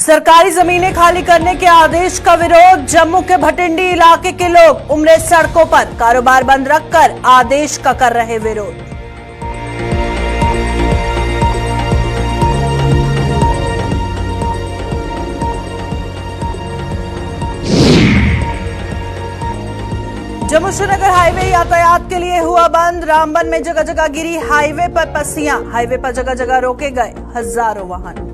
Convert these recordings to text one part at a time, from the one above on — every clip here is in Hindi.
सरकारी जमीनें खाली करने के आदेश का विरोध। जम्मू के भटिंडी इलाके के लोग उमड़े सड़कों पर, कारोबार बंद रखकर आदेश का कर रहे विरोध। जम्मू श्रीनगर हाईवे यातायात के लिए हुआ बंद। रामबन में जगह जगह गिरी हाईवे पर पस्सियां। हाईवे पर जगह जगह रोके गए हजारों वाहन।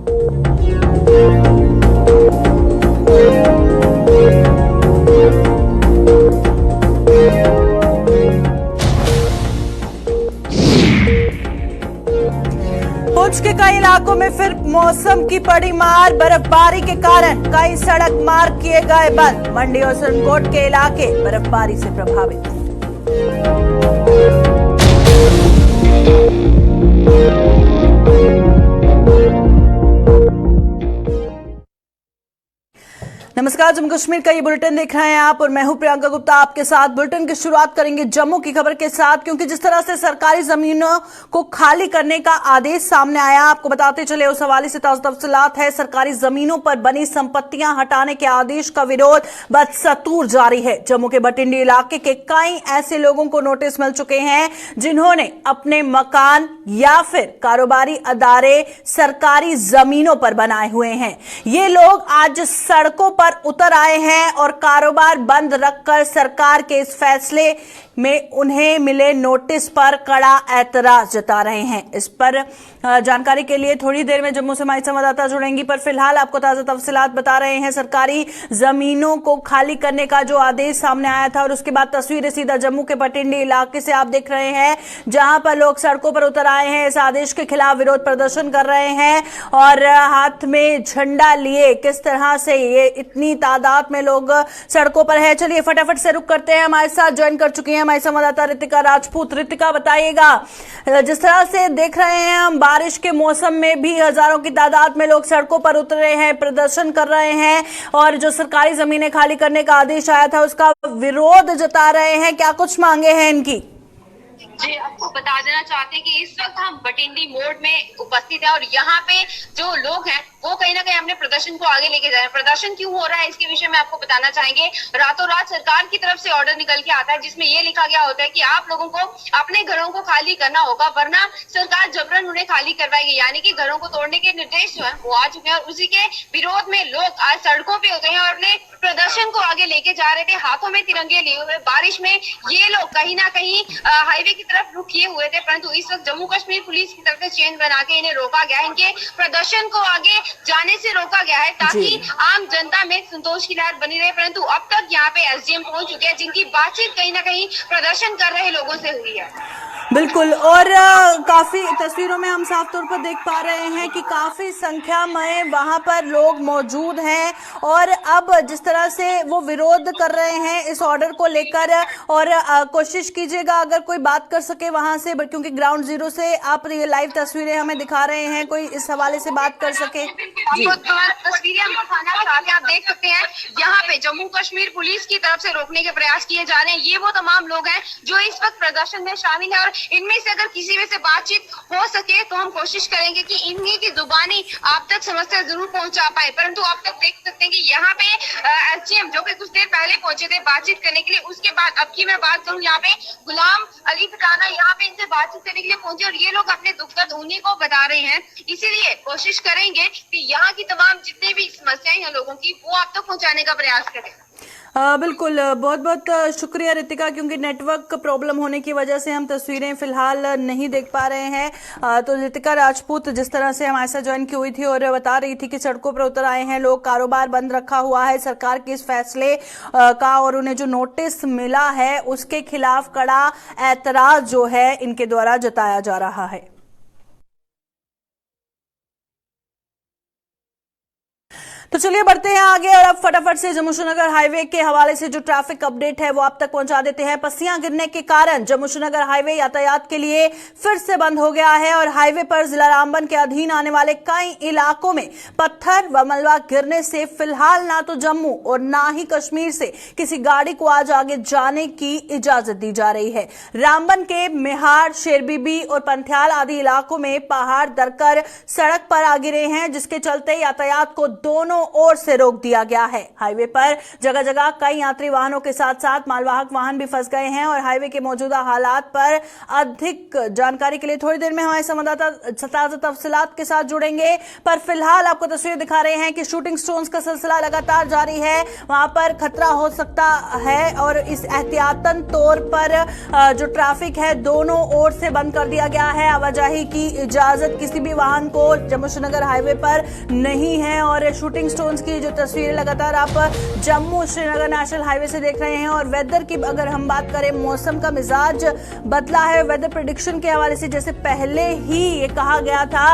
पुंछ के कई इलाकों में फिर मौसम की पड़ी मार। बर्फबारी के कारण कई सड़क मार्ग किए गए बंद। मंडी और सरनकोट के इलाके बर्फबारी से प्रभावित। नमस्कार, जम्मू कश्मीर का ये बुलेटिन देख रहे हैं आप और मैं हूं प्रियंका गुप्ता आपके साथ। बुलेटिन की शुरुआत करेंगे जम्मू की खबर के साथ, क्योंकि जिस तरह से सरकारी जमीनों को खाली करने का आदेश सामने आया, आपको बताते चले उस हवाले से ताजा तफसीलात है। सरकारी जमीनों पर बनी संपत्तियां हटाने के आदेश का विरोध बदस्तूर जारी है। जम्मू के भटिंडी इलाके के कई ऐसे लोगों को नोटिस मिल चुके हैं जिन्होंने अपने मकान या फिर कारोबारी अदारे सरकारी जमीनों पर बनाए हुए हैं। ये लोग आज सड़कों पर उतर आए हैं और कारोबार बंद रखकर सरकार के इस फैसले में उन्हें मिले नोटिस पर कड़ा ऐतराज जता रहे हैं। इस पर जानकारी के लिए थोड़ी देर में जम्मू से हमारी संवाददाता जुड़ेंगी, पर फिलहाल आपको ताजा तफसीलात बता रहे हैं। सरकारी जमीनों को खाली करने का जो आदेश सामने आया था और उसके बाद तस्वीरें सीधा जम्मू के भटिंडी इलाके से आप देख रहे हैं, जहां पर लोग सड़कों पर उतर आए हैं। इस आदेश के खिलाफ विरोध प्रदर्शन कर रहे हैं और हाथ में झंडा लिए किस तरह से ये इतनी तादाद में लोग सड़कों पर है। चलिए फटाफट से रुक करते हैं। हमारे साथ ज्वाइन कर चुकी हैं हमारी संवाददाता रितिका राजपूत। रितिका, बताइएगा, जिस तरह से देख रहे हैं हम, बारिश के मौसम में भी हजारों की तादाद में लोग सड़कों पर उतरे हैं, प्रदर्शन कर रहे हैं और जो सरकारी जमीनें खाली करने का आदेश आया था उसका विरोध जता रहे हैं। क्या कुछ मांगे हैं इनकी? जी, आपको बता देना चाहते हैं कि इस वक्त हम भटिंडी मोड़ में उपस्थित हैं और यहाँ पे जो लोग हैं वो कहीं ना कहीं अपने प्रदर्शन को आगे लेके जा रहे हैं। प्रदर्शन क्यों हो रहा है इसके विषय में आपको बताना चाहेंगे। रातों रात सरकार की तरफ से ऑर्डर निकल के आता है जिसमें ये लिखा गया होता है कि आप लोगों को अपने घरों को खाली करना होगा, वरना सरकार जबरन उन्हें खाली करवाएगी। यानी कि घरों को तोड़ने के निर्देश जो है वो आ चुके हैं और उसी के विरोध में लोग आज सड़कों पे उतरे हैं और अपने प्रदर्शन को आगे लेके जा रहे थे, हाथों में तिरंगे लिए हुए। बारिश में ये लोग कहीं ना कहीं हाईवे की तरफ रुख किए हुए थे, परंतु इस वक्त जम्मू कश्मीर पुलिस की तरफ से चेन बना के इन्हें रोका गया है। इनके प्रदर्शन को आगे जाने से रोका गया है ताकि आम जनता में संतोष की लहर बनी रहे। परंतु अब तक यहाँ पे एसडीएम पहुंच चुके हैं जिनकी बातचीत कहीं ना कहीं प्रदर्शन कर रहे लोगों से हुई है। बिल्कुल, और काफी तस्वीरों में हम साफ तौर पर देख पा रहे हैं कि काफी संख्या में वहां पर लोग मौजूद हैं और अब जिस तरह से वो विरोध कर रहे हैं इस ऑर्डर को लेकर, और कोशिश कीजिएगा अगर कोई बात कर सके वहां से, क्योंकि ग्राउंड जीरो से आप ये लाइव तस्वीरें हमें दिखा रहे हैं, कोई इस हवाले से बात कर सके। तस्वीरें हम दिखाना चाहते हैं, आप देख सकते हैं यहाँ पे जम्मू कश्मीर पुलिस की तरफ से रोकने के प्रयास किए जा रहे हैं। ये वो तमाम लोग हैं जो इस वक्त प्रदर्शन में शामिल है और इनमें से अगर किसी में से बातचीत हो सके तो हम कोशिश करेंगे कि इन्हीं की जुबानी आप तक समस्या जरूर पहुंचा पाए। परंतु आप तक देख सकते हैं कि यहाँ पे एसडीएम जो कि कुछ देर पहले पहुंचे थे बातचीत करने के लिए, उसके बाद अब की मैं बात करूँ, यहाँ पे गुलाम अली फटाना यहाँ पे इनसे बातचीत करने के लिए पहुंचे और ये लोग अपने दुख दर्द उन्हीं को बता रहे हैं। इसीलिए कोशिश करेंगे कि यहाँ की तमाम जितनी भी समस्याएं हैं लोगों की वो आप तक पहुँचाने का प्रयास करें। बिल्कुल, बहुत बहुत शुक्रिया रितिका, क्योंकि नेटवर्क प्रॉब्लम होने की वजह से हम तस्वीरें फिलहाल नहीं देख पा रहे हैं। तो रितिका राजपूत जिस तरह से हमारे साथ ज्वाइन की हुई थी और बता रही थी कि सड़कों पर उतर आए हैं लोग, कारोबार बंद रखा हुआ है सरकार के इस फैसले का और उन्हें जो नोटिस मिला है उसके खिलाफ कड़ा ऐतराज जो है इनके द्वारा जताया जा रहा है। तो चलिए बढ़ते हैं आगे और अब फटाफट से जम्मू श्रीनगर हाईवे के हवाले से जो ट्रैफिक अपडेट है वो आप तक पहुंचा देते हैं। पस्सियां गिरने के कारण जम्मू श्रीनगर हाईवे यातायात के लिए फिर से बंद हो गया है और हाईवे पर जिला रामबन के अधीन आने वाले कई इलाकों में पत्थर व मलबा गिरने से फिलहाल ना तो जम्मू और ना ही कश्मीर से किसी गाड़ी को आज आगे जाने की इजाजत दी जा रही है। रामबन के मेहार, शेरबीबी और पंथियाल आदि इलाकों में पहाड़ दरकर सड़क पर आ गिरे हैं, जिसके चलते यातायात को दोनों दोनों ओर से रोक दिया गया है। हाईवे पर जगह जगह कई यात्री वाहनों के साथ साथ मालवाहक वाहन भी फंस गए हैं और हाईवे के मौजूदा हालात पर अधिक जानकारी के लिए थोड़ी देर में हमारे संवाददाता तफसीलात के साथ जुड़ेंगे। पर फिलहाल आपको तस्वीर दिखा रहे हैं कि शूटिंग स्टोन्स का सिलसिला लगातार जारी है। वहां पर खतरा हो सकता है और इस एहतियातन तौर पर जो ट्रैफिक है दोनों ओर से बंद कर दिया गया है। आवाजाही की इजाजत किसी भी वाहन को जम्मू श्रीनगर हाईवे पर नहीं है। और शूटिंग स्टोन्स की जो तस्वीरें लगातार आप जम्मू श्रीनगर नेशनल हाईवे से देख रहे हैं। और वेदर की अगर हम बात करें, मौसम का मिजाज बदला है। वेदर प्रेडिक्शन के हवाले से जैसे पहले ही ये कहा गया था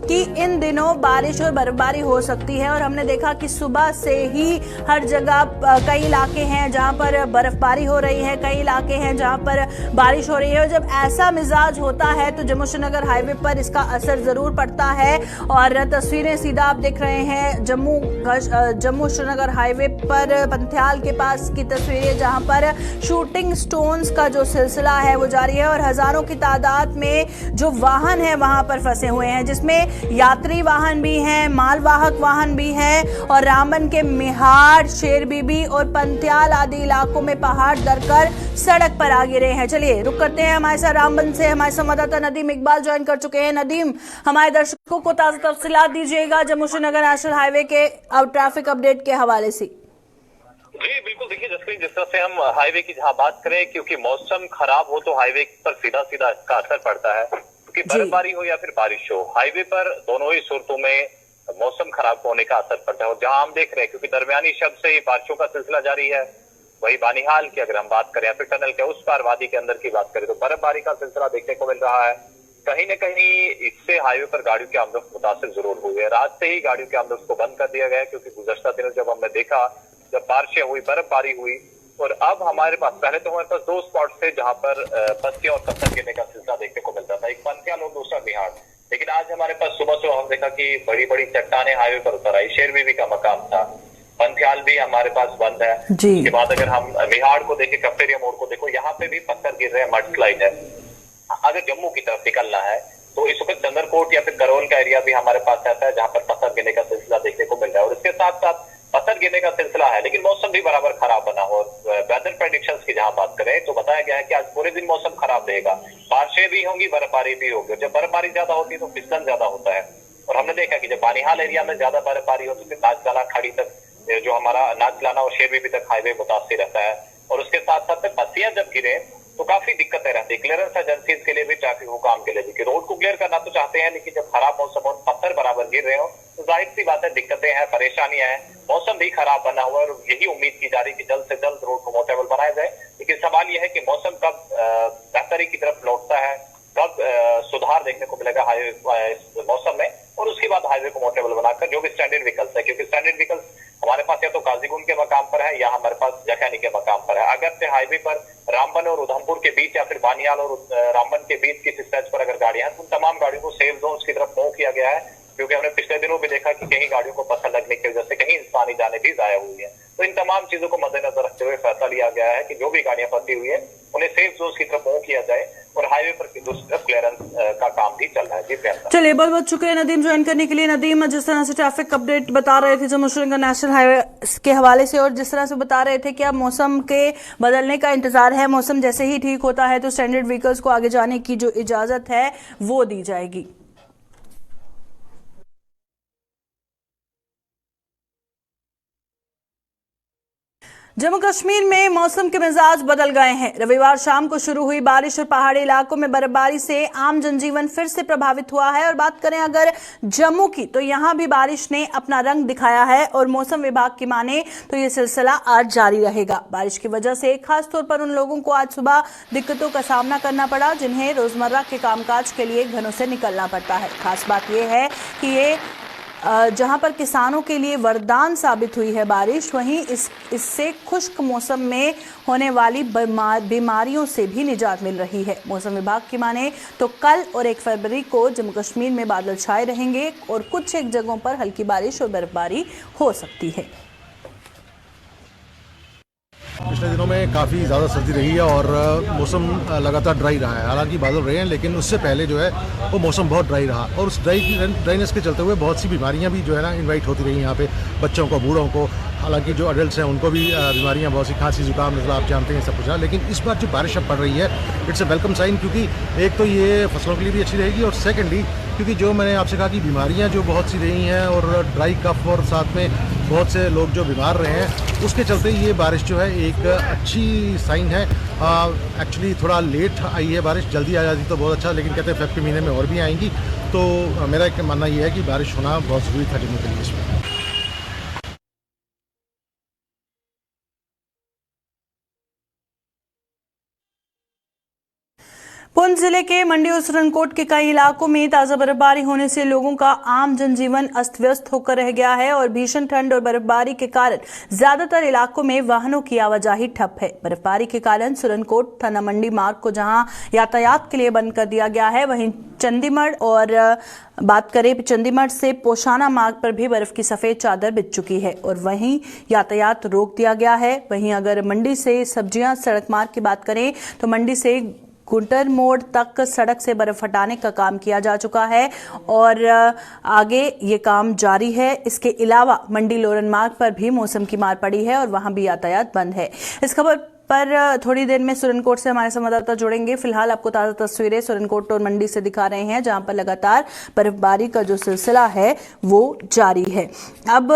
कि इन दिनों बारिश और बर्फबारी हो सकती है और हमने देखा कि सुबह से ही हर जगह कई इलाके हैं जहां पर बर्फबारी हो रही है, कई इलाके हैं जहां पर बारिश हो रही है। और जब ऐसा मिजाज होता है तो जम्मू श्रीनगर हाईवे पर इसका असर जरूर पड़ता है। और तस्वीरें सीधा आप देख रहे हैं जम्मू श्रीनगर हाईवे पर पंथियाल के पास की तस्वीरें, जहां पर शूटिंग स्टोन्स का जो सिलसिला है वो जारी है और हजारों की तादाद में जो वाहन है वहां पर फंसे हुए हैं, जिसमें यात्री वाहन भी हैं, मालवाहक वाहन भी हैं। और रामबन के मिहाड़, शेरबीबी और पंथियाल आदि इलाकों में पहाड़ दरकर सड़क पर आ गिरे हैं। चलिए रुक करते हैं, हमारे साथ रामबन से हमारे संवाददाता नदीम इकबाल ज्वाइन कर चुके हैं। नदीम, हमारे दर्शकों को ताजा तफसीलात दीजिएगा जम्मू श्रीनगर नेशनल हाईवे के ट्रैफिक अपडेट के हवाले से। जी बिल्कुल, देखिए जसप्रीत, जिस तरह से हम हाईवे की जहाँ बात करें, क्योंकि मौसम खराब हो तो हाईवे पर सीधा सीधा इसका असर पड़ता है। क्योंकि बर्फबारी हो या फिर बारिश हो, हाईवे पर दोनों ही सूरतों में मौसम खराब होने का असर पड़ता है। और जहाँ हम देख रहे हैं, क्योंकि दरमियानी शब्द से बारिशों का सिलसिला जारी है, वही बानिहाल की अगर हम बात करें या फिर टनल के उस पार वादी के अंदर की बात करें तो बर्फबारी का सिलसिला देखने को मिल रहा है। कहीं न कहीं इससे हाईवे पर गाड़ियों की आमदोरफ्त मुतासिर जरूर हुई है। रात से ही गाड़ियों की आमदोरफ्त को बंद कर दिया गया है, क्योंकि गुज़श्ता दिनों जब हमने देखा, जब बारिशें हुई, बर्फबारी हुई, और अब हमारे पास पहले तो हमारे पास दो स्पॉट थे जहां पर पत्तियां और पत्थर गिरने का सिलसिला देखने को मिलता था, एक पंथियाल और दूसरा मिहाड़। लेकिन आज हमारे पास सुबह हम देखा कि बड़ी बड़ी चट्टाने हाईवे पर उतर आई। शेरबीबी का मकाम था, पंथियाल भी हमारे पास बंद है। उसके बाद अगर हम मिहाड़ को देखें, कफ्टेरिया मोड़ को देखो, यहाँ पे भी पत्थर गिर रहे हैं, मड स्लाइड है। अगर जम्मू की तरफ निकलना है तो इस वक्त चंद्रकोट या फिर करोल का एरिया भी हमारे पास ऐसा है जहां पर पत्थर गिरने का सिलसिला देखने को मिल रहा है। और इसके साथ साथ पत्थर गिरने का सिलसिला है, लेकिन मौसम भी बराबर खराब बना हो। वेदर प्रेडिक्शंस की जहां बात करें तो बताया गया है कि आज पूरे दिन मौसम खराब रहेगा, बारिशें भी होंगी, बर्फबारी भी होगी। जब बर्फबारी ज्यादा होती है तो फिसलन ज्यादा होता है। और हमने देखा कि जब बानिहाल एरिया में ज्यादा बर्फबारी होती है, नाचलाना खाड़ी तक, जो हमारा नाचलाना और शेरबीबी तक हाईवे मुतासिर रहता है। और उसके साथ साथ पत्तियां जब गिरे तो काफी दिक्कतें रहती है क्लियरेंस एजेंसीज के लिए भी, ट्रैफिक हुकाम के लिए भी, कि रोड को क्लियर करना तो चाहते हैं, लेकिन जब खराब मौसम और पत्थर बराबर गिर रहे हो तो जाहिर सी बात है दिक्कतें हैं, परेशानियां हैं। मौसम भी खराब बना हुआ है और यही उम्मीद की जा रही है कि जल्द से जल्द रोड को मोटेबल बनाया जाए। लेकिन सवाल यह है कि मौसम कब बेहतरी की तरफ लौटता है, कब सुधार देखने को मिलेगा हाईवे मौसम में, और उसके बाद हाईवे को मोटेबल बनाकर जो भी स्टैंडर्ड व्हीकल्स है, क्योंकि स्टैंडर्ड व्हीकल्स हमारे पास या तो काजीगुंड के मकाम पर है या हमारे पास जखैनी के मकाम पर है। अगर से हाईवे पर रामबन और उधमपुर के बीच या फिर बानियाल और रामबन के बीच किसी स्ट्रेच पर अगर गाड़ियां हैं तो उन तमाम गाड़ियों को सेफ जोन की तरफ मूव किया गया है, क्योंकि हमने पिछले दिनों भी देखा कि कहीं गाड़ियों को पत्थर लगने की वजह से कहीं इंसानी जाने भी जाया हुई है। तो इन तमाम चीजों को मद्देनजर रखते हुए फैसला लिया गया है कि जो भी गाड़ियां फंसी हुई है उन्हें सेफ जोन की तरफ मूव किया जाए और हाईवे पर दूसरी तरफ क्लियरेंस का काम भी चल रहा है। जी प्रियंका, चलिए बहुत बहुत शुक्रिया नदीम ज्वाइन करने के लिए। नदीम, जिस तरह से ट्रैफिक अपडेट बता रहे थे जम्मू श्रीनगर नेशनल हाईवे के हवाले से, और जिस तरह से बता रहे थे कि अब मौसम के बदलने का इंतजार है, मौसम जैसे ही ठीक होता है तो स्टैंडर्ड व्हीकल्स को आगे जाने की जो इजाजत है वो दी जाएगी। जम्मू कश्मीर में मौसम के मिजाज बदल गए हैं। रविवार शाम को शुरू हुई बारिश और पहाड़ी इलाकों में बर्फबारी से आम जनजीवन फिर से प्रभावित हुआ है। और बात करें अगर जम्मू की, तो यहां भी बारिश ने अपना रंग दिखाया है और मौसम विभाग की माने तो ये सिलसिला आज जारी रहेगा। बारिश की वजह से खासतौर पर उन लोगों को आज सुबह दिक्कतों का सामना करना पड़ा जिन्हें रोजमर्रा के कामकाज के लिए घरों से निकलना पड़ता है। खास बात यह है कि ये जहां पर किसानों के लिए वरदान साबित हुई है बारिश, वहीं इससे खुश्क मौसम में होने वाली बीमारियों से भी निजात मिल रही है। मौसम विभाग की माने तो कल और 1 फरवरी को जम्मू कश्मीर में बादल छाए रहेंगे और कुछ एक जगहों पर हल्की बारिश और बर्फबारी हो सकती है। पिछले दिनों में काफ़ी ज़्यादा सर्दी रही है और मौसम लगातार ड्राई रहा है। हालांकि बादल रहे हैं, लेकिन उससे पहले जो है वो मौसम बहुत ड्राई रहा और उस ड्राइनेस के चलते हुए बहुत सी बीमारियां भी जो है ना इनवाइट होती रही यहाँ पे, बच्चों को, बूढ़ों को। हालांकि जो अडल्ट हैं उनको भी बीमारियां बहुत सी, खांसी, जुकाम, नज़ला, आप जानते हैं सब कुछ है। लेकिन इस बार जो बारिश अब पड़ रही है, इट्स अ वेलकम साइन, क्योंकि एक तो ये फसलों के लिए भी अच्छी रहेगी और सेकेंडली क्योंकि जो मैंने आपसे कहा कि बीमारियां जो बहुत सी रही हैं और ड्राई कफ और साथ में बहुत से लोग जो बीमार रहे हैं, उसके चलते ये बारिश जो है एक अच्छी साइन है। एक्चुअली थोड़ा लेट आई है बारिश, जल्दी आ जाती तो बहुत अच्छा, लेकिन कहते हैं फेब के महीने में और भी आएंगी। तो मेरा एक मानना ये है कि बारिश होना बहुत ज़रूरी था जम्मू के लिए इसमें। पुंछ जिले के मंडी और सुरनकोट के कई इलाकों में ताजा बर्फबारी होने से लोगों का आम जनजीवन अस्त व्यस्त होकर रह गया है और भीषण ठंड और बर्फबारी के कारण ज्यादातर इलाकों में वाहनों की आवाजाही ठप है। बर्फबारी के कारण सुरनकोट थाना मंडी मार्ग को जहां यातायात के लिए बंद कर दिया गया है, वहीं चंडीमढ़ और बात करें चंडीमढ़ से पोशाना मार्ग पर भी बर्फ की सफेद चादर बिछ चुकी है और वहीं यातायात रोक दिया गया है। वहीं अगर मंडी से सब्जियां सड़क मार्ग की बात करें तो मंडी से गुंटर मोड़ तक सड़क से बर्फ हटाने का काम किया जा चुका है और आगे ये काम जारी है। इसके अलावा मंडी लोरन मार्ग पर भी मौसम की मार पड़ी है और वहां भी यातायात बंद है। इस खबर पर थोड़ी देर में सुरनकोट से हमारे संवाददाता जुड़ेंगे। फिलहाल आपको ताजा तस्वीरें सुरनकोट और मंडी से दिखा रहे हैं, जहां पर लगातार बर्फबारी का जो सिलसिला है वो जारी है। अब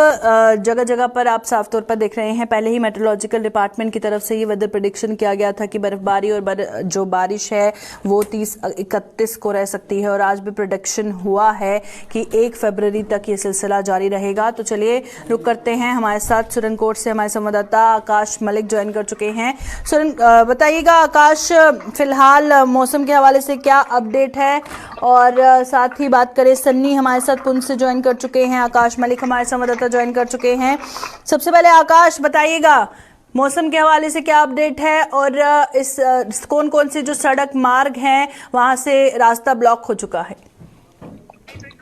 जगह जगह पर आप साफ तौर पर देख रहे हैं, पहले ही मेट्रोलॉजिकल डिपार्टमेंट की तरफ से ये वेदर प्रेडिक्शन किया गया था कि बर्फबारी और जो बारिश है वो 30-31 को रह सकती है और आज भी प्रेडिक्शन हुआ है कि 1 फरवरी तक ये सिलसिला जारी रहेगा। तो चलिए रुक करते हैं, हमारे साथ सुरनकोट से हमारे संवाददाता आकाश मलिक ज्वाइन कर चुके हैं। बताइएगा आकाश, फिलहाल मौसम के हवाले से क्या अपडेट है और साथ ही बात करें सन्नी हमारे साथ पुंछ से ज्वाइन कर चुके हैं, आकाश मलिक हमारे संवाददाता ज्वाइन कर चुके हैं। सबसे पहले आकाश बताइएगा मौसम के हवाले से क्या अपडेट है और इस कौन कौन से जो सड़क मार्ग हैं वहां से रास्ता ब्लॉक हो चुका है।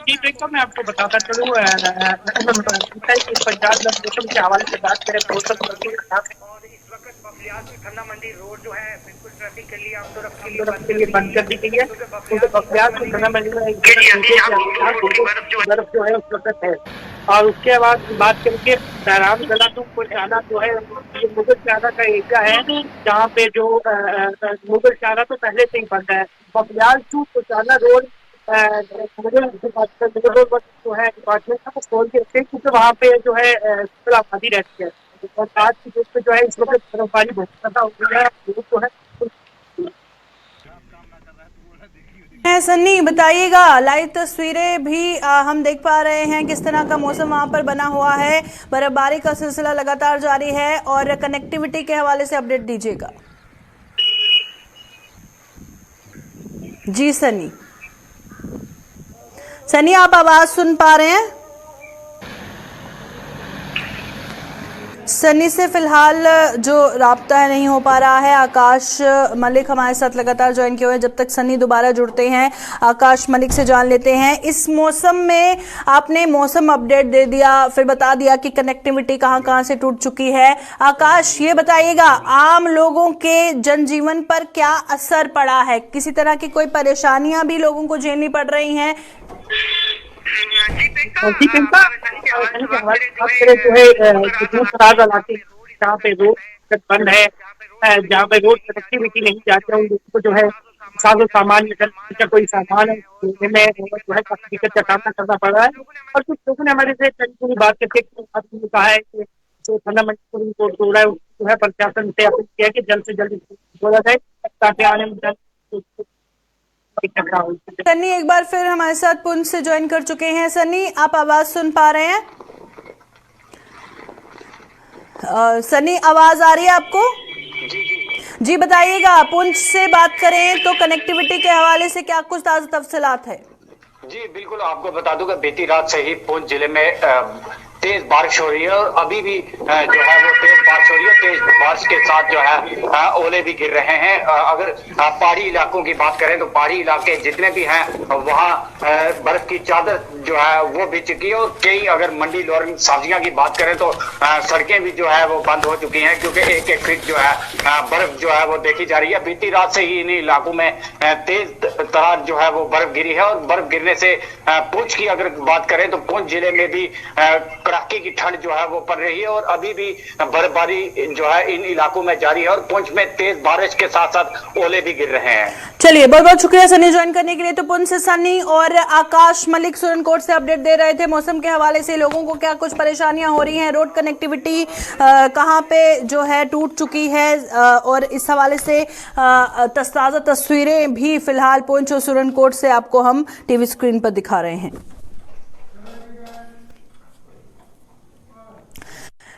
जी देखो, मैं आपको बताता चलूँ पंजाब मौसम के हवाले से बात करें तो ठंडा मंडी रोड जो है बिल्कुल ट्रैफिक के लिए आमतौर के लिए बंद कर दी गई है। ठंडा मंडी में बर्फ जो है उस वक्त है। और उसके बाद बात करके राम गला टू पोशाना जो है ये मुगल शाहरा का एरिया है, जहाँ पे जो मुगल शाहरा तो पहले से ही बंद है। बखियाल टू पोशाना रोड मुगल रोड जो है डिपार्टमेंट को खोल के रखे, क्योंकि वहाँ पे जो है आबादी रहती है और आज की डेट पे जो है इस वक्त बर्फबारी बहुत ज्यादा हो गई है। सन्नी बताइएगा, लाइव तस्वीरें भी हम देख पा रहे हैं किस तरह का मौसम वहां पर बना हुआ है, बर्फबारी का सिलसिला लगातार जारी है और कनेक्टिविटी के हवाले से अपडेट दीजिएगा। जी सन्नी आप आवाज सुन पा रहे हैं? सन्नी से फिलहाल जो राब्ता है नहीं हो पा रहा है। आकाश मलिक हमारे साथ लगातार ज्वाइन किए हुए हैं, जब तक सन्नी दोबारा जुड़ते हैं आकाश मलिक से जान लेते हैं। इस मौसम में आपने मौसम अपडेट दे दिया, फिर बता दिया कि कनेक्टिविटी कहां कहां से टूट चुकी है। आकाश ये बताइएगा आम लोगों के जनजीवन पर क्या असर पड़ा है, किसी तरह की कोई परेशानियां भी लोगों को झेलनी पड़ रही हैं? जहाँ पे रोड बंद है, जहाँ पे रोड कनेक्टिविटी नहीं जाती है, उन लोगों को जो है साजो सामान का कोई सामान लेने में जो है काफी दिक्कत का सामना करना पड़ रहा है। और कुछ लोगों ने हमारे से बात करके कहा है कि जो ठंडा मंडी को जोड़ा है जो है प्रशासन से अपील किया कि जल्द से जल्द जोड़ा जाए ताकि आने में सन्नी एक बार फिर हमारे साथ पुंछ से ज्वाइन कर चुके हैं। सन्नी आप आवाज सुन पा रहे हैं? सन्नी आवाज आ रही है आपको? जी बताइएगा, पुंछ से बात करें तो कनेक्टिविटी के हवाले से क्या कुछ ताजा तफसीलात है? जी बिल्कुल, आपको बता दूं कि बीती रात से ही पुंछ जिले में तेज बारिश हो रही है और अभी भी जो है वो तेज बारिश हो रही है, तेज बारिश के साथ जो है ओले भी गिर रहे हैं। अगर पहाड़ी इलाकों की बात करें तो पहाड़ी इलाके जितने भी हैं वहाँ बर्फ की चादर जो है वो बिछ चुकी है, और कई अगर मंडी लॉरेंस सब्जियां की बात करें तो सड़कें भी जो है वो बंद हो चुकी हैं, क्योंकि एक एक फीट जो है बर्फ जो है वो देखी जा रही है। बीती रात से ही इन इलाकों में तेज तरार जो है वो बर्फ गिरी है, और बर्फ गिरने से पुंछ की अगर बात करें तो पुंछ जिले में भी कड़ाके की ठंड जो है वो पड़ रही है, और अभी भी बर्फबारी जो है इन इलाकों में जारी है, और पुंछ में तेज बारिश के साथ साथ ओले भी गिर रहे हैं। चलिए, बहुत बहुत शुक्रिया सनी ज्वाइन करने के लिए। तो पुंछ से सनी और आकाश मलिक सुरनकोट से अपडेट दे रहे थे मौसम के हवाले से। लोगों को क्या कुछ परेशानियां हो रही हैं, रोड कनेक्टिविटी कहां पे जो है टूट चुकी है, और इस हवाले से ताज़ा तस्वीरें भी फिलहाल पुंछ और सुरनकोट से आपको हम टीवी स्क्रीन पर दिखा रहे हैं।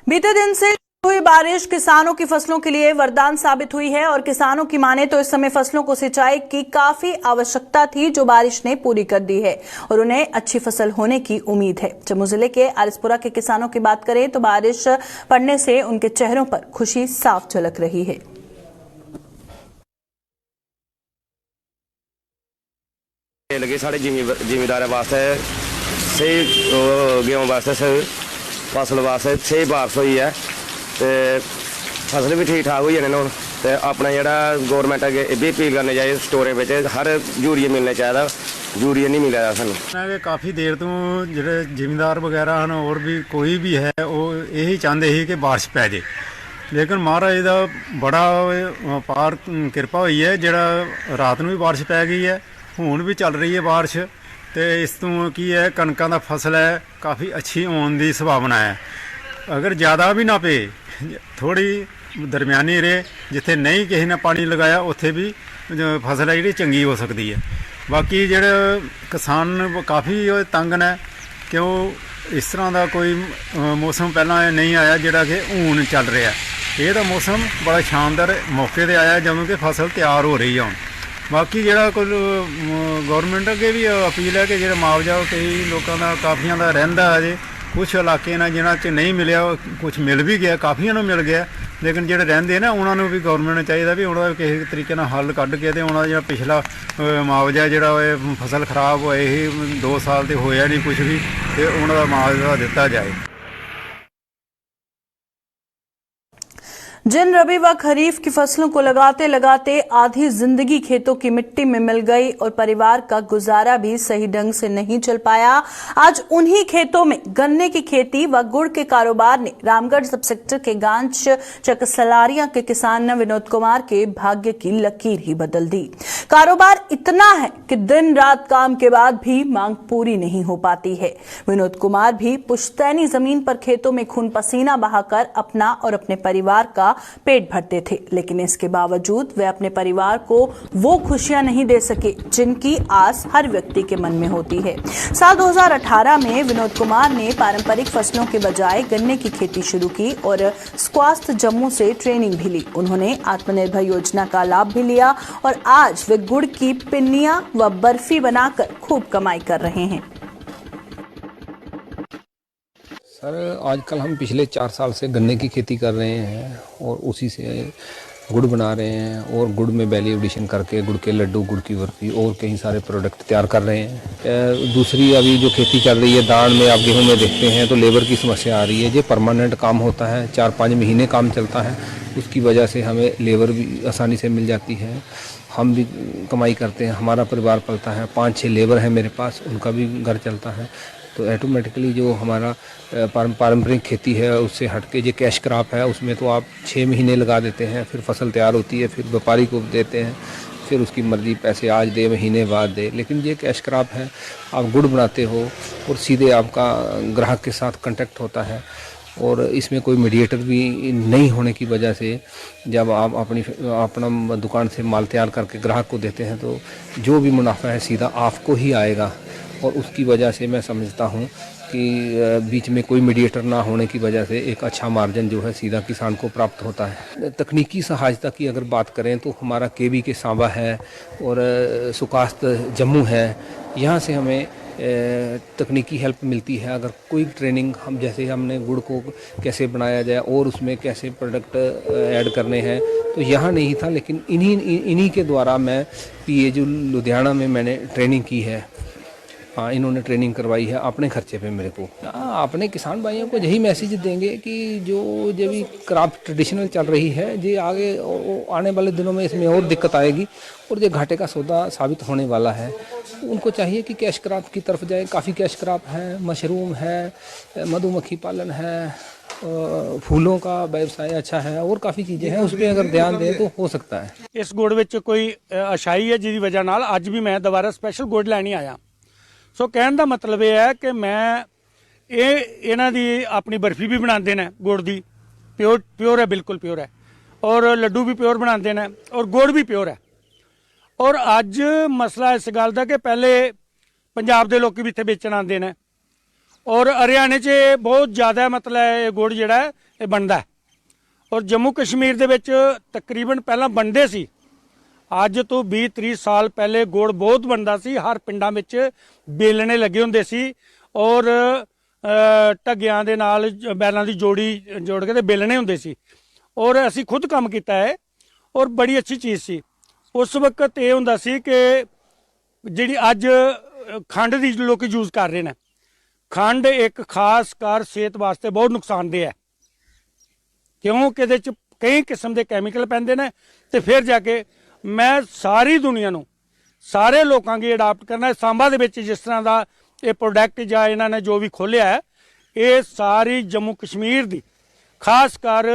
बीते दिन से हुई बारिश किसानों की फसलों के लिए वरदान साबित हुई है, और किसानों की माने तो इस समय फसलों को सिंचाई की काफी आवश्यकता थी, जो बारिश ने पूरी कर दी है, और उन्हें अच्छी फसल होने की उम्मीद है। जम्मू जिले के आरिसपुरा के किसानों की बात करें तो बारिश पड़ने से उनके चेहरों पर खुशी साफ झलक रही है। लगे साढ़े जिमीदार वास्ते सही गेहूं वास्ते फसल वास्ते सही बारिश हुई है, तो फसल भी ठीक ठाक हो जाने हूँ। तो अपना जोड़ा गौरमेंट अगे ये भी अपील करनी चाहिए, स्टोरें में हर यूरिया मिलना चाहिए, यूरिया नहीं मिला सानू। काफ़ी देर तो जो जिमीदार वगैरह हैं और भी कोई भी है वो यही चाहते ही कि बारिश पै जाए, लेकिन महाराज का बड़ा पार किरपा हुई है, जोड़ा रात में भी बारिश पै गई है, हुण भी चल रही है बारिश। तो इस तो की है कणकों का फसल है काफ़ी अच्छी होने की संभावना है। अगर ज़्यादा भी ना पे, थोड़ी दरमियानी रहे, जिथे नहीं किसी ने पानी लगाया उत्थे भी फसल है जी चंगी हो सकती है। बाकी जेडे किसान काफ़ी तंग ने, क्यों इस तरह का कोई मौसम पहला नहीं आया जोड़ा कि हूँ चल रहा है। ये तो मौसम बड़ा शानदार मौके पर आया जदों कि फसल तैयार हो रही है हूँ। बाकी जोड़ा कुल गौरमेंट अगे भी अपील है कि जो मुआवजा कई लोगों का काफिया का रहा अजे, कुछ इलाके ने जिन्हों च नहीं मिलया, कुछ मिल भी गया, काफिया मिल गया, लेकिन जो रहते ना उन्होंने भी गौरमेंट ने चाहिए भी उन्होंने किसी तरीके हल कढ़ के उन्होंने जो पिछला मुआवजा जो फसल खराब होए ही 2 साल तो होया नहीं कुछ भी, तो उन्होंने मुआवजा दिता जाए। जिन रबी व खरीफ की फसलों को लगाते लगाते आधी जिंदगी खेतों की मिट्टी में मिल गई और परिवार का गुजारा भी सही ढंग से नहीं चल पाया, आज उन्हीं खेतों में गन्ने की खेती व गुड़ के कारोबार ने रामगढ़ सब सेक्टर के गांच चकसलारिया के किसान विनोद कुमार के भाग्य की लकीर ही बदल दी। कारोबार इतना है कि दिन रात काम के बाद भी मांग पूरी नहीं हो पाती है। विनोद कुमार भी पुश्तैनी जमीन पर खेतों में खून पसीना बहाकर अपना और अपने परिवार का पेट भरते थे, लेकिन इसके बावजूद वे अपने परिवार को वो खुशियां नहीं दे सके जिनकी आस हर व्यक्ति के मन में होती है। साल 2018 में विनोद कुमार ने पारंपरिक फसलों के बजाय गन्ने की खेती शुरू की और स्वास्थ्य जम्मू से ट्रेनिंग भी ली। उन्होंने आत्मनिर्भर योजना का लाभ भी लिया और आज वे गुड़ की पिन्नियां व बर्फी बनाकर खूब कमाई कर रहे हैं। सर आजकल हम पिछले 4 साल से गन्ने की खेती कर रहे हैं और उसी से गुड़ बना रहे हैं, और गुड़ में वैल्यू एडिशन करके गुड़ के लड्डू, गुड़ की बर्फी और कई सारे प्रोडक्ट तैयार कर रहे हैं। दूसरी अभी जो खेती चल रही है दाण में, आप गेहूं में देखते हैं तो लेबर की समस्या आ रही है। ये परमानेंट काम होता है, 4-5 महीने काम चलता है, उसकी वजह से हमें लेबर भी आसानी से मिल जाती है, हम भी कमाई करते हैं, हमारा परिवार पलता है। 5-6 लेबर हैं मेरे पास, उनका भी घर चलता है। तो ऑटोमेटिकली जो हमारा पारंपरिक खेती है उससे हटके जो कैश क्रॉप है उसमें तो आप 6 महीने लगा देते हैं, फिर फसल तैयार होती है, फिर व्यापारी को देते हैं, फिर उसकी मर्जी पैसे आज दे महीने बाद दे। लेकिन ये कैश क्रॉप है, आप गुड़ बनाते हो और सीधे आपका ग्राहक के साथ कांटेक्ट होता है, और इसमें कोई मीडिएटर भी नहीं होने की वजह से जब आप अपना दुकान से माल तैयार करके ग्राहक को देते हैं तो जो भी मुनाफा है सीधा आपको ही आएगा। और उसकी वजह से मैं समझता हूँ कि बीच में कोई मीडिएटर ना होने की वजह से एक अच्छा मार्जिन जो है सीधा किसान को प्राप्त होता है। तकनीकी सहायता की अगर बात करें तो हमारा केवी के सांबा है और सुकास्त जम्मू है, यहाँ से हमें तकनीकी हेल्प मिलती है। अगर कोई ट्रेनिंग हम जैसे हमने गुड़ को कैसे बनाया जाए और उसमें कैसे प्रोडक्ट ऐड करने हैं तो यहाँ नहीं था, लेकिन इन्हीं के द्वारा मैं PAU लुधियाना में मैंने ट्रेनिंग की है। हाँ, इन्होंने ट्रेनिंग करवाई है अपने खर्चे पे मेरे को। अपने किसान भाइयों को यही मैसेज देंगे कि जो भी क्राफ्ट ट्रेडिशनल चल रही है जी, आगे आने वाले दिनों में इसमें और दिक्कत आएगी और जो घाटे का सौदा साबित होने वाला है। उनको चाहिए कि कैश क्रॉप की तरफ जाए। काफ़ी कैश क्रॉप है, मशरूम है, मधुमक्खी पालन है, फूलों का व्यवसाय अच्छा है और काफ़ी चीज़ें हैं, उस पर अगर ध्यान दें तो हो सकता है। इस गुड़ ਵਿੱਚ ਕੋਈ ਅਛਾਈ ਹੈ ਜਿਹਦੀ ਵਜ੍ਹਾ ਨਾਲ ਅੱਜ ਵੀ ਮੈਂ ਦੁਬਾਰਾ ਸਪੈਸ਼ਲ ਗੁੜ ਲੈਣ ਹੀ ਆਇਆ। ਸੋ ਕਹਿਣ ਦਾ ਮਤਲਬ ਇਹ ਹੈ ਕਿ ਮੈਂ ਇਹਨਾਂ ਦੀ ਆਪਣੀ ਬਰਫੀ ਵੀ ਬਣਾਉਂਦੇ ਨੇ ਗੁੜ ਦੀ, ਪਿਓਰ ਹੈ, ਬਿਲਕੁਲ ਪਿਓਰ ਹੈ, ਔਰ ਲੱਡੂ ਵੀ ਪਿਓਰ ਬਣਾਉਂਦੇ ਨੇ ਔਰ ਗੁੜ ਵੀ ਪਿਓਰ ਹੈ। ਔਰ ਅੱਜ ਮਸਲਾ ਇਸ ਗੱਲ ਦਾ ਕਿ ਪਹਿਲੇ ਪੰਜਾਬ ਦੇ ਲੋਕ ਵੀ ਇੱਥੇ ਵੇਚਣ ਆਉਂਦੇ ਨੇ ਔਰ ਹਰਿਆਣੇ 'ਚ ਬਹੁਤ ਜ਼ਿਆਦਾ ਮਤਲਬ ਇਹ ਗੁੜ ਜਿਹੜਾ ਇਹ ਬਣਦਾ ਹੈ ਔਰ ਜੰਮੂ ਕਸ਼ਮੀਰ ਦੇ ਵਿੱਚ ਤਕਰੀਬਨ ਪਹਿਲਾਂ ਬਣਦੇ ਸੀ। ਅੱਜ ਤੋਂ 20-30 ਸਾਲ ਪਹਿਲੇ ਗੁੜ ਬਹੁਤ ਬਣਦਾ ਸੀ। ਹਰ ਪਿੰਡਾਂ ਵਿੱਚ ਬੇਲਣੇ ਲੱਗੇ ਹੁੰਦੇ ਸੀ ਔਰ ਢੱਗਿਆਂ ਦੇ ਨਾਲ ਬੈਲਾਂ ਦੀ ਜੋੜ ਕੇ ਤੇ ਬੇਲਣੇ ਹੁੰਦੇ ਸੀ ਔਰ ਅਸੀਂ ਖੁਦ ਕੰਮ ਕੀਤਾ ਹੈ ਔਰ ਬੜੀ ਅੱਛੀ ਚੀਜ਼ ਸੀ। ਉਸ ਵਕਤ ਇਹ ਹੁੰਦਾ ਸੀ ਕਿ ਜਿਹੜੀ ਅੱਜ ਖੰਡ ਦੀ ਲੋਕ ਯੂਜ਼ ਕਰ ਰਹੇ ਨੇ, ਖੰਡ ਇੱਕ ਖਾਸ ਕਰ ਸਿਹਤ ਵਾਸਤੇ ਬਹੁਤ ਨੁਕਸਾਨਦੇਹ ਹੈ ਕਿਉਂਕਿ ਇਹਦੇ 'ਚ ਕਈ ਕਿਸਮ ਦੇ ਕੈਮੀਕਲ ਪੈਂਦੇ ਨੇ ਤੇ ਫਿਰ ਜਾ ਕੇ ਮੈਂ ਸਾਰੀ ਦੁਨੀਆ ਨੂੰ, ਸਾਰੇ ਲੋਕਾਂ ਕੀ ਅਡਾਪਟ ਕਰਨਾ। ਸਾਂਬਾ ਦੇ ਵਿੱਚ ਜਿਸ ਤਰ੍ਹਾਂ ਦਾ ਇਹ ਪ੍ਰੋਡਕਟ ਜਾਂ ਇਹਨਾਂ ਨੇ ਜੋ ਵੀ ਖੋਲ੍ਹਿਆ ਹੈ, ਇਹ ਸਾਰੀ ਜੰਮੂ ਕਸ਼ਮੀਰ ਦੀ, ਖਾਸ ਕਰ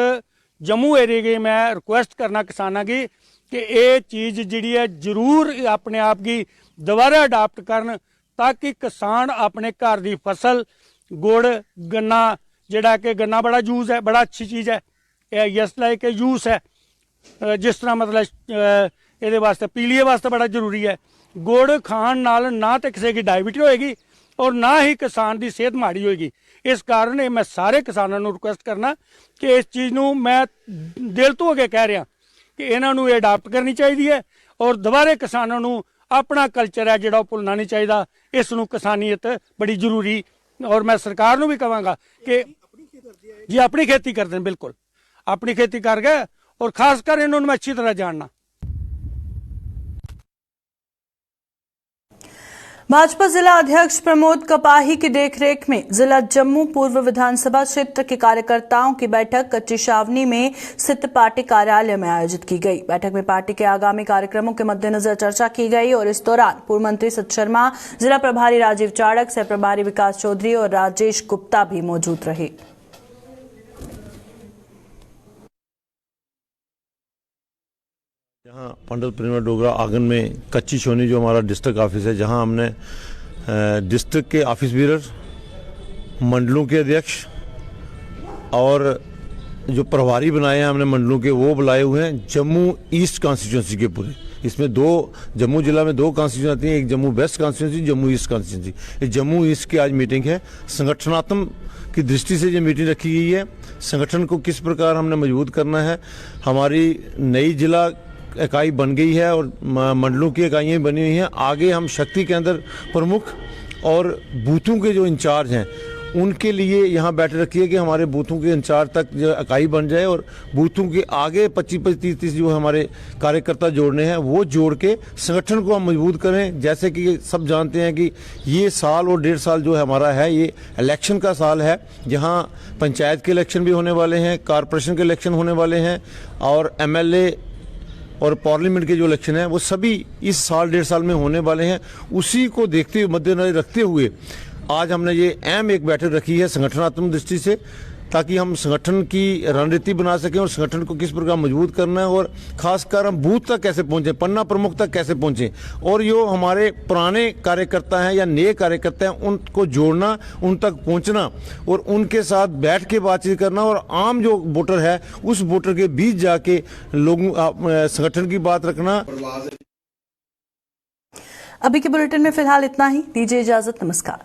ਜੰਮੂ ਏਰੀਏ ਦੀ ਮੈਂ ਰਿਕੁਐਸਟ ਕਰਨਾ ਕਿਸਾਨਾਂ की कि ये चीज़ जिहड़ी है जरूर अपने आप की दोबारा अडाप्ट करन ताकि किसान अपने घर की फसल गुड़ गन्ना जिहड़ा कि गन्ना बड़ा यूज़ है, बड़ा अच्छी चीज़ है, यस लाइक यूज़ है। जिस तरह मतलब ये वास्ते पीलिए वास्ते बड़ा जरूरी है। गुड़ खाण नाल ना तो किसी की डायबिटी होएगी और ना ही किसान की सेहत माड़ी होएगी। इस कारण मैं सारे किसानों को रिक्वेस्ट करना कि इस चीज़ को मैं दिल तो अगे कह रहा कि इन्हों अडाप्ट करनी चाहिए है और दोबारे किसानों को अपना कल्चर है जो भुलना नहीं चाहिए। इस किसानीयत बड़ी जरूरी और मैं सरकार को भी कहांगा कि जी अपनी खेती करते हैं, बिल्कुल अपनी खेती कर गए और खासकर इन्होंने मैं अच्छी तरह जानना। भाजपा जिला अध्यक्ष प्रमोद कपाही की देखरेख में जिला जम्मू पूर्व विधानसभा क्षेत्र के कार्यकर्ताओं की बैठक कच्ची छावनी में स्थित पार्टी कार्यालय में आयोजित की गई। बैठक में पार्टी के आगामी कार्यक्रमों के मद्देनजर चर्चा की गई और इस दौरान पूर्व मंत्री सत शर्मा, जिला प्रभारी राजीव चाड़क, सह प्रभारी विकास चौधरी और राजेश गुप्ता भी मौजूद रहे। यहाँ पंडित परिमल डोगरा आंगन में कच्ची छावनी जो हमारा डिस्ट्रिक्ट ऑफिस है, जहाँ हमने डिस्ट्रिक्ट के ऑफिस बीरर, मंडलों के अध्यक्ष और जो प्रभारी बनाए हैं हमने मंडलों के, वो बुलाए हुए हैं जम्मू ईस्ट कॉन्स्टिट्यूंसी के पूरे। इसमें जम्मू जिला में 2 कॉन्स्टिट्यूंसी आती हैं, एक Jammu west constituency, Jammu east constituency. ये जम्मू ईस्ट की आज मीटिंग है। संगठनात्मक की दृष्टि से ये मीटिंग रखी गई है। संगठन को किस प्रकार हमने मजबूत करना है। हमारी नई जिला इकाई बन गई है और मंडलों की इकाइयाँ बनी हुई हैं। आगे हम शक्ति केंद्र प्रमुख और बूथों के जो इंचार्ज हैं उनके लिए यहाँ बैठक रखी है कि हमारे बूथों के इंचार्ज तक जो इकाई बन जाए और बूथों के आगे 25-30 जो हमारे कार्यकर्ता जोड़ने हैं वो जोड़ के संगठन को हम मजबूत करें। जैसे कि सब जानते हैं कि ये साल और 1.5 साल जो हमारा है ये इलेक्शन का साल है, जहाँ पंचायत के इलेक्शन भी होने वाले हैं, कॉरपोरेशन के इलेक्शन होने वाले हैं और MLA और पार्लियामेंट के जो इलेक्शन है वो सभी इस साल 1.5 साल में होने वाले हैं। उसी को देखते हुए, मद्देनजर रखते हुए आज हमने ये अहम एक बैठक रखी है संगठनात्मक दृष्टि से, ताकि हम संगठन की रणनीति बना सकें और संगठन को किस प्रकार मजबूत करना है और खासकर हम बूथ तक कैसे पहुंचे, पन्ना प्रमुख तक कैसे पहुंचे और जो हमारे पुराने कार्यकर्ता हैं या नए कार्यकर्ता हैं उनको जोड़ना, उन तक पहुंचना और उनके साथ बैठ के बातचीत करना और आम जो वोटर है उस वोटर के बीच जाके लोगों संगठन की बात रखना। अभी के बुलेटिन में फिलहाल इतना ही। दीजिए इजाजत। नमस्कार।